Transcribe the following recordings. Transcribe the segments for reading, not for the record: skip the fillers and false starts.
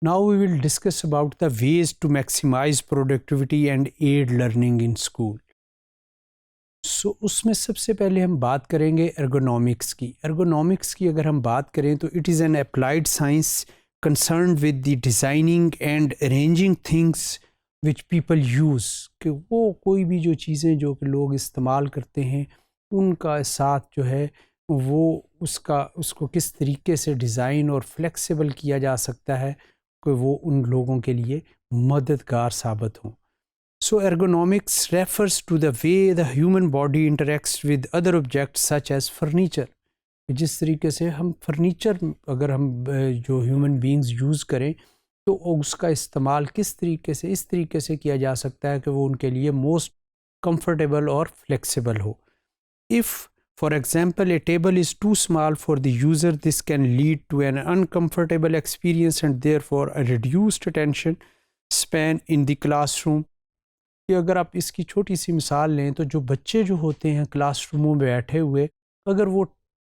Now we will discuss about the ways to maximize productivity and aid learning in school. سو اس میں سب سے پہلے ہم بات کریں گے ارگونامکس کی. ارگونامکس کی اگر ہم بات کریں تو it is an applied science concerned with the designing and arranging things which people use, کہ وہ کوئی بھی جو چیزیں جو کہ لوگ استعمال کرتے ہیں ان کا ساتھ جو ہے وہ اس کو کس طریقے سے ڈیزائن اور فلیکسیبل کیا جا سکتا ہے کہ وہ ان لوگوں کے لیے مددگار ثابت ہوں. So ergonomics refers to the way the human body interacts with other objects such as furniture. جس طریقے سے ہم فرنیچر اگر ہم جو ہیومن بینگز یوز کریں تو اس کا استعمال کس طریقے سے اس طریقے سے کیا جا سکتا ہے کہ وہ ان کے لیے موسٹ کمفرٹیبل اور flexible who. If for example a table is too small for the user, this can lead to an uncomfortable experience and therefore a reduced attention span in the classroom. کہ اگر آپ اس کی چھوٹی سی مثال لیں تو جو بچے جو ہوتے ہیں کلاس روموں میں بیٹھے ہوئے، اگر وہ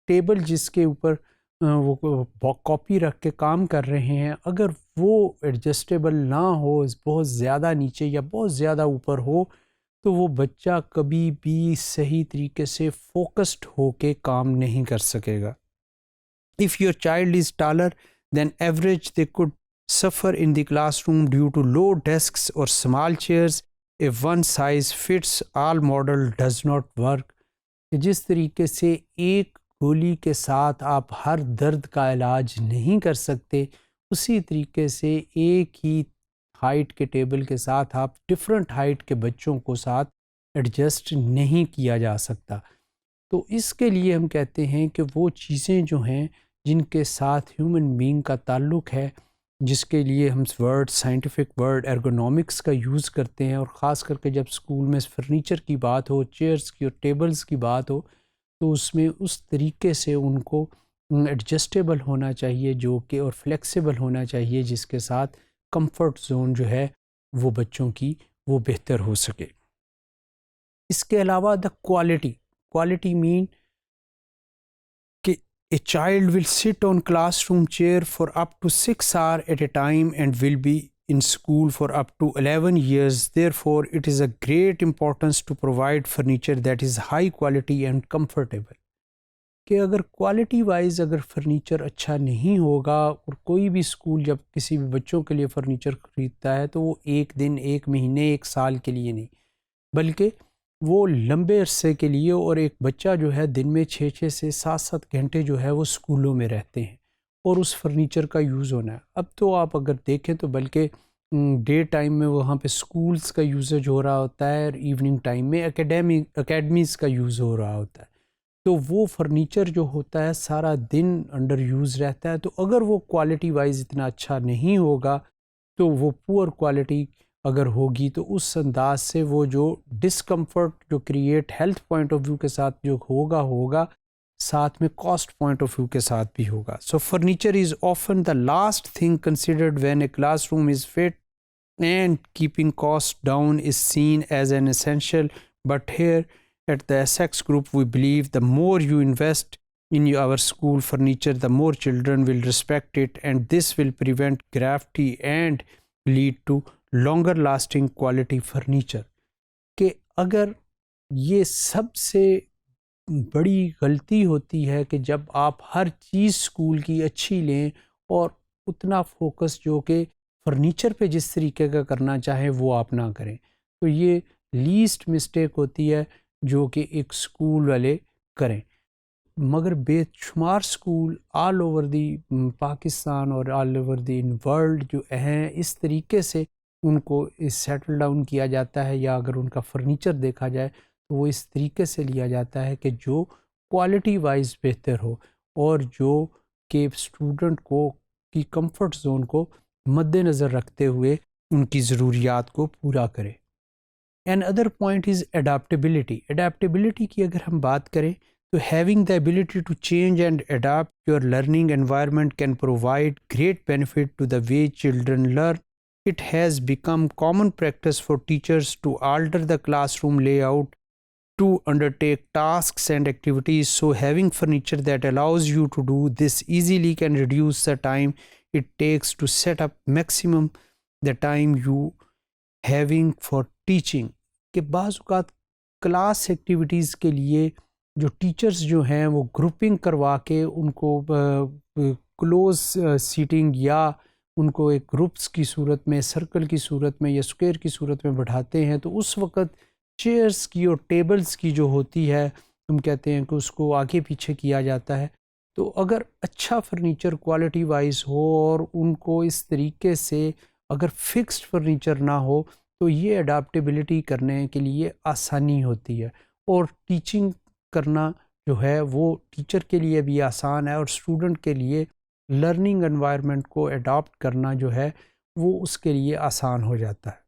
ٹیبل جس کے اوپر وہ کاپی رکھ کے کام کر رہے ہیں اگر وہ ایڈجسٹیبل نہ ہو، بہت زیادہ نیچے یا بہت زیادہ اوپر ہو، تو وہ بچہ کبھی بھی صحیح طریقے سے فوکسڈ ہو کے کام نہیں کر سکے گا. If your child is taller than average, they could suffer in the classroom due to low desks or small chairs. A one size fits all model does not work. جس طریقے سے ایک گولی کے ساتھ آپ ہر درد کا علاج نہیں کر سکتے، اسی طریقے سے ایک ہی ہائٹ کے ٹیبل کے ساتھ آپ ڈفرینٹ ہائٹ کے بچوں کو ساتھ ایڈجسٹ نہیں کیا جا سکتا. تو اس کے لیے ہم کہتے ہیں کہ وہ چیزیں جو ہیں جن کے ساتھ ہیومن بینگ کا تعلق ہے، جس کے لیے ہم سائنٹیفک ورڈ ارگونامکس کا یوز کرتے ہیں، اور خاص کر کے جب اسکول میں فرنیچر کی بات ہو، چیئرز کی اور ٹیبلز کی بات ہو، تو اس میں اس طریقے سے ان کو ایڈجسٹیبل ہونا چاہیے جو کہ اور فلیکسیبل ہونا چاہیے جس کے ساتھ کمفرٹ زون جو ہے وہ بچوں کی وہ بہتر ہو سکے. اس کے علاوہ کوالٹی مین کہ a child will sit on classroom chair for up to 6 hours at a time and will be in school for up to 11 years. Therefore, it is a great importance to provide furniture that is high quality and comfortable. کہ اگر quality wise اگر furniture اچھا نہیں ہوگا، اور کوئی بھی school جب کسی بھی بچوں کے لیے فرنیچر خریدتا ہے تو وہ ایک دن، ایک مہینے، ایک سال کے لیے نہیں، بلکہ وہ لمبے عرصے کے لیے، اور ایک بچہ جو ہے دن میں 6 سے 7 گھنٹے جو ہے وہ اسکولوں میں رہتے ہیں اور اس فرنیچر کا یوز ہونا ہے. اب تو آپ اگر دیکھیں تو بلکہ ڈے ٹائم میں وہاں پہ اسکولز کا یوزج ہو رہا ہوتا ہے، اور ایوننگ ٹائم میں اکیڈمیز کا یوز ہو رہا ہوتا ہے. تو وہ فرنیچر جو ہوتا ہے سارا دن انڈر یوز رہتا ہے. تو اگر وہ کوالٹی وائز اتنا اچھا نہیں ہوگا تو وہ پور کوالٹی اگر ہوگی تو اس انداز سے وہ جو ڈسکمفرٹ جو create health point of view کے ساتھ جو ہوگا ساتھ میں کاسٹ پوائنٹ آف ویو کے ساتھ بھی ہوگا. So furniture is often the last thing considered when a classroom is fit and keeping cost down is seen as an essential. But here at the Essex Group we believe the more you invest in our school furniture, the more children will respect it, and this will prevent grafty and lead to longer lasting quality furniture. کہ اگر یہ سب سے بڑی غلطی ہوتی ہے کہ جب آپ ہر چیز اسکول کی اچھی لیں اور اتنا فوکس جو کہ فرنیچر پہ جس طریقے کا کرنا چاہیں وہ آپ نہ کریں، تو یہ لیسٹ مسٹیک ہوتی ہے جو کہ ایک اسکول والے کریں. مگر بے شمار school all over the Pakistan اور آل اوور دی ورلڈ جو ہیں اس طریقے سے ان کو سیٹل ڈاؤن کیا جاتا ہے، یا اگر ان کا فرنیچر دیکھا جائے تو وہ اس طریقے سے لیا جاتا ہے کہ جو کوالٹی وائز بہتر ہو اور جو کہ اسٹوڈنٹ کو کی کمفرٹ زون کو مد نظر رکھتے ہوئے ان کی ضروریات کو پورا کرے. Another point is adaptability. Adaptability کی اگر ہم بات کریں تو having the ability to change and adapt your learning environment can provide great benefit to the way children learn. It has become common practice for teachers to alter the classroom layout to undertake tasks and activities. So having furniture that allows you to do this easily can reduce the time it takes to set up maximum the time you having for teaching. کہ بعض اوقات class activities کے لیے جو teachers جو ہیں وہ grouping کروا کے ان کو کلوز سیٹنگ یا ان کو ایک گروپس کی صورت میں، سرکل کی صورت میں یا اسکوئر کی صورت میں بٹھاتے ہیں، تو اس وقت چیئرز کی اور ٹیبلز کی جو ہوتی ہے ہم کہتے ہیں کہ اس کو آگے پیچھے کیا جاتا ہے. تو اگر اچھا فرنیچر کوالٹی وائز ہو اور ان کو اس طریقے سے اگر فکسڈ فرنیچر نہ ہو تو یہ اڈاپٹیبلٹی کرنے کے لیے آسانی ہوتی ہے، اور ٹیچنگ کرنا جو ہے وہ ٹیچر کے لیے بھی آسان ہے اور اسٹوڈنٹ کے لیے لرننگ انوائرمنٹ کو اڈاپٹ کرنا جو ہے وہ اس کے لیے آسان ہو جاتا ہے.